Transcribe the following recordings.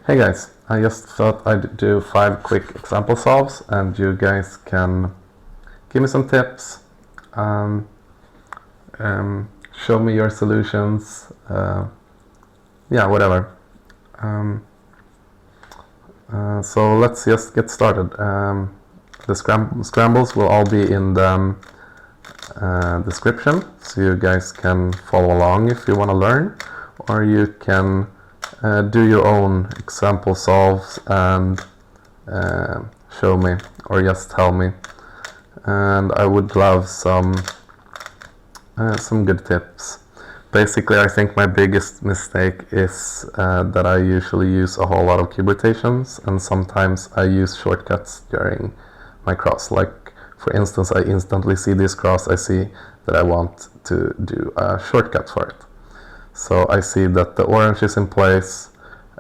Hey guys, I just thought I'd do 5 quick example solves and you guys can give me some tips, show me your solutions, whatever. So let's just get started. The scrambles will all be in the description, so you guys can follow along if you want to learn, or you can do your own example solves and show me or just tell me, and I would love some good tips. Basically, I think my biggest mistake is that I usually use a whole lot of cube rotations, and sometimes I use shortcuts during my cross. Like, for instance, I instantly see this cross, I see that I want to do a shortcut for it. So I see that the orange is in place,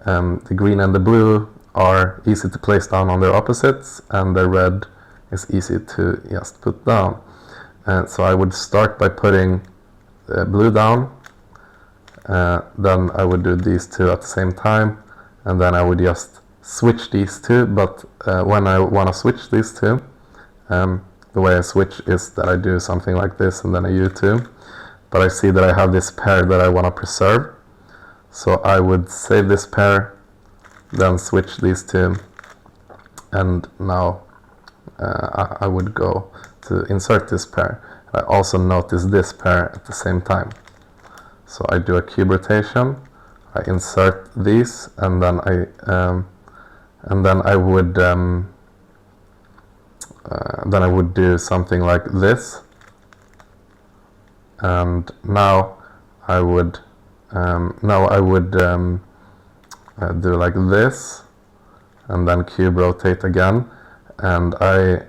the green and the blue are easy to place down on their opposites, and the red is easy to just put down. And so I would start by putting blue down, then I would do these two at the same time, and then I would just switch these two. But when I want to switch these two, the way I switch is that I do something like this and then a U2. But I see that I have this pair that I want to preserve, so I would save this pair, then switch these two, and now I would go to insert this pair. I also notice this pair at the same time, so I do a cube rotation, I insert these, and then I would do something like this. And now I would do like this, and then cube rotate again. And I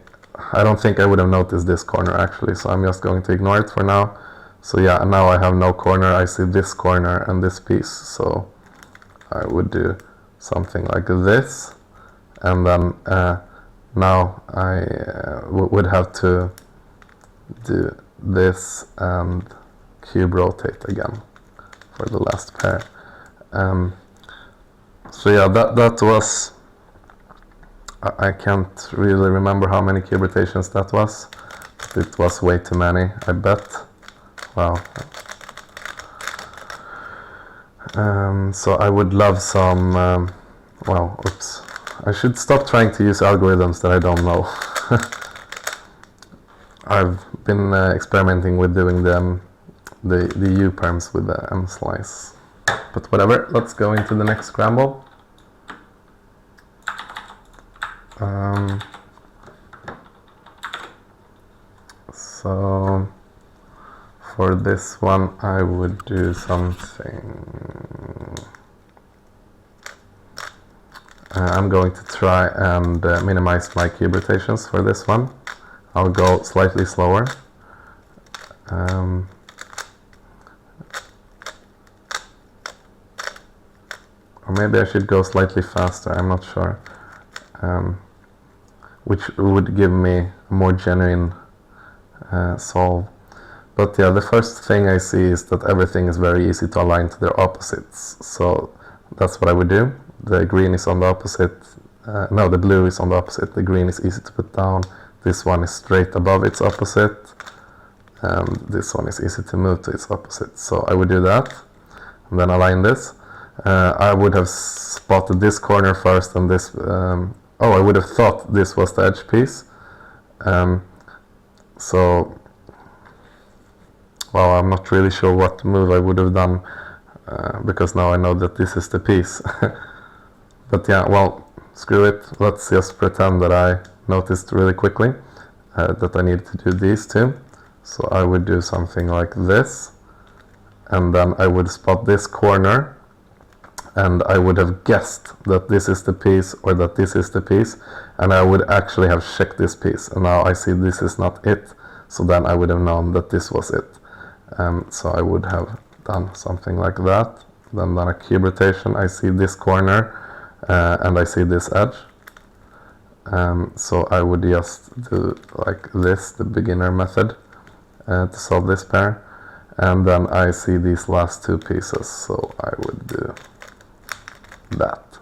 don't think I would have noticed this corner actually, so I'm just going to ignore it for now. So yeah, now I have no corner. I see this corner and this piece, so I would do something like this, and then now I would have to do this and cube rotate again for the last pair. So yeah, that was, I can't really remember how many cube rotations that was, but it was way too many, I bet. Wow. So I would love some, oops, I should stop trying to use algorithms that I don't know. I've been experimenting with doing the U-perms with the M-slice. But whatever, let's go into the next scramble. So for this one I would do something. I'm going to try and minimize my cube rotations for this one. I'll go slightly slower. Or maybe I should go slightly faster, I'm not sure. Which would give me a more genuine solve. But yeah, the first thing I see is that everything is very easy to align to their opposites. So that's what I would do. The green is on the opposite. No, the blue is on the opposite. The green is easy to put down. This one is straight above its opposite, and this one is easy to move to its opposite. So I would do that, and then align this. I would have spotted this corner first, and this, I would have thought this was the edge piece. So, well, I'm not really sure what move I would have done, because now I know that this is the piece. But yeah, well, screw it. Let's just pretend that I noticed really quickly that I needed to do these two. So I would do something like this, and then I would spot this corner, and I would have guessed that this is the piece or that this is the piece, and I would actually have checked this piece, and now I see this is not it, so then I would have known that this was it. So I would have done something like that, then done a cube rotation. I see this corner and I see this edge, so I would just do like this, the beginner method, to solve this pair, and then I see these last two pieces, so I would do that.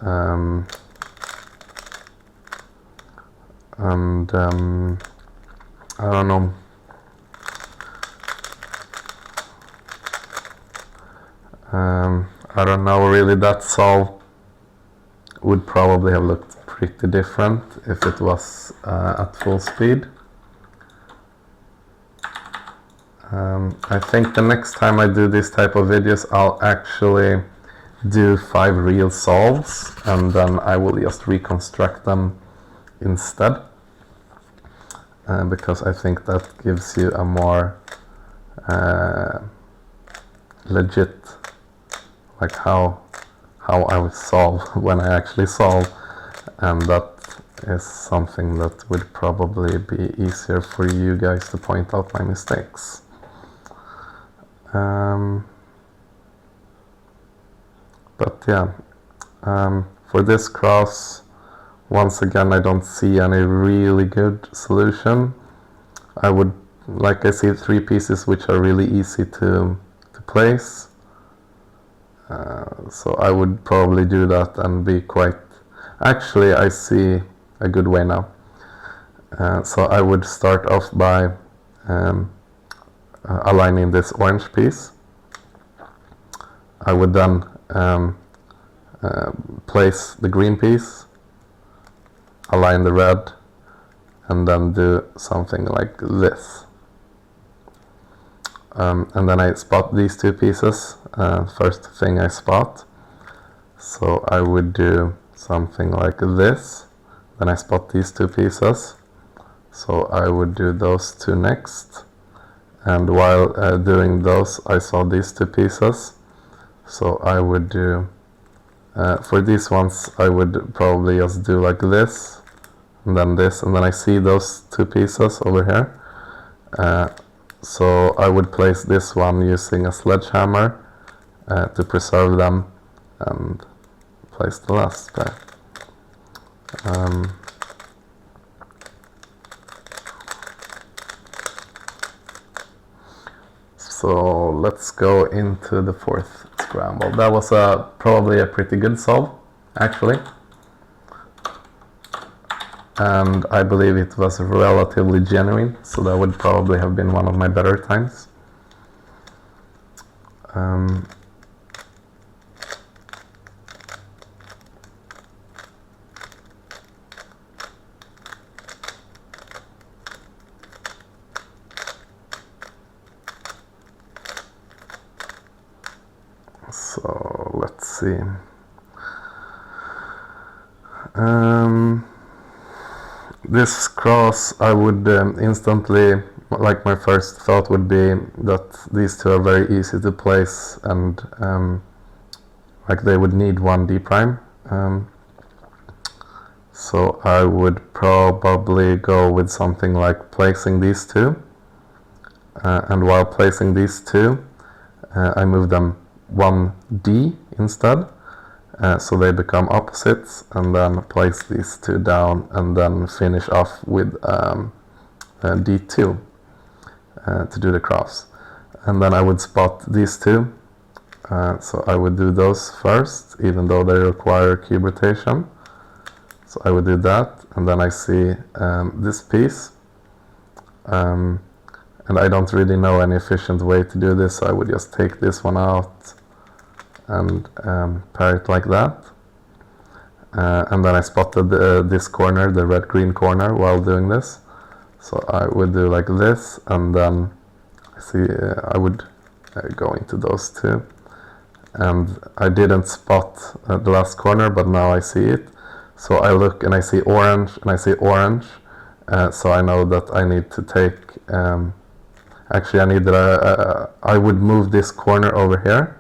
And I don't know. I don't know really. That solve would probably have looked pretty different if it was at full speed. I think the next time I do this type of videos, I'll actually do 5 real solves, and then I will just reconstruct them instead, because I think that gives you a more legit, like how I would solve when I actually solve, and that is something that would probably be easier for you guys to point out my mistakes. But yeah, for this cross, once again, I don't see any really good solution. I would, like, I see 3 pieces which are really easy to place. So I would probably do that and be quite... Actually, I see a good way now. So I would start off by aligning this orange piece. I would then place the green piece, align the red, and then do something like this. And then I spot these 2 pieces, first thing I spot. So I would do something like this, then I spot these 2 pieces. So I would do those 2 next. And while doing those, I saw these 2 pieces. So I would do, for these ones, I would probably just do like this, and then this, and then I see those 2 pieces over here. So I would place this one using a sledgehammer to preserve them, and place the last pair. So let's go into the 4th scramble. That was probably a pretty good solve, actually. And I believe it was relatively genuine, so that would probably have been one of my better times. So let's see. This cross, I would instantly, like, my first thought would be that these 2 are very easy to place, and like they would need 1 D prime. So I would probably go with something like placing these 2, and while placing these 2, I move them 1 D instead. So they become opposites, and then place these 2 down, and then finish off with D2 to do the cross. And then I would spot these 2, so I would do those first, even though they require cube rotation. So I would do that, and then I see this piece, and I don't really know any efficient way to do this, so I would just take this one out and pair it like that. And then I spotted this corner, the red-green corner, while doing this. So I would do like this, and then I would go into those 2. And I didn't spot the last corner, but now I see it. So I look and I see orange, and I see orange. So I know that I need to take... actually, I would move this corner over here,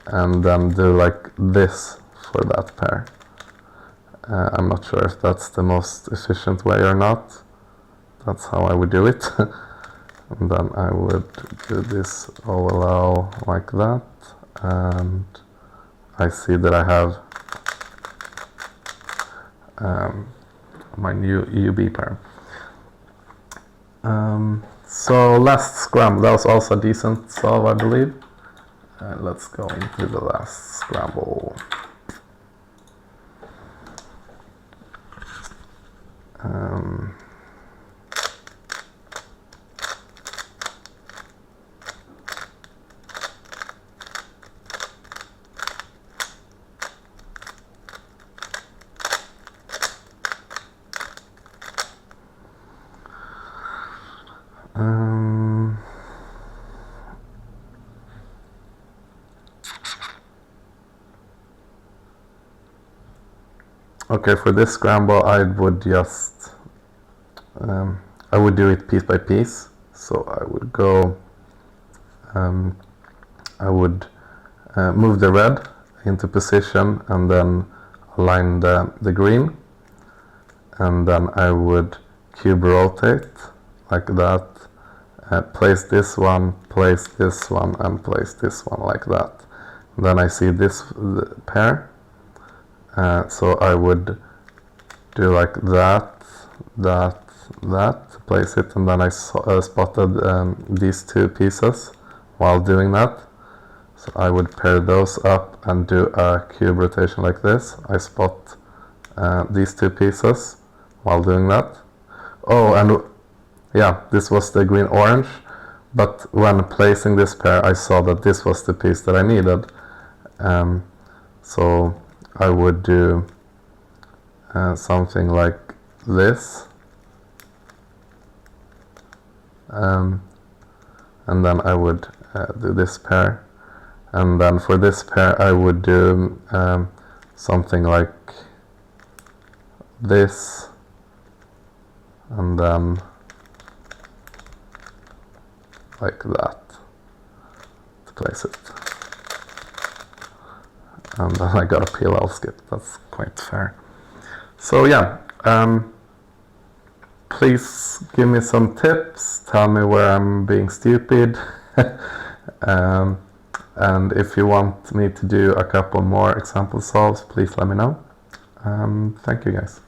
and then do like this for that pair. I'm not sure if that's the most efficient way or not. That's how I would do it. And then I would do this OLL like that, and I see that I have my new UB pair. So last scramble, that was also a decent solve, I believe. Let's go into the last scramble. Um, okay, for this scramble I would just I would do it piece by piece. So I would go I would move the red into position and then align the green, and then I would cube rotate like that, place this one, and place this one like that. Then I see this pair, so I would do like that, place it, and then I spotted these two pieces while doing that. So I would pair those up and do a cube rotation like this. I spot these two pieces while doing that. Oh, and yeah, this was the green orange, but when placing this pair I saw that this was the piece that I needed. So I would do something like this, and then I would do this pair, and then for this pair I would do something like this, and then like that to place it. And then I got a PLL skip. That's quite fair. So yeah, please give me some tips, tell me where I'm being stupid, and if you want me to do a couple more example solves, please let me know. Thank you guys.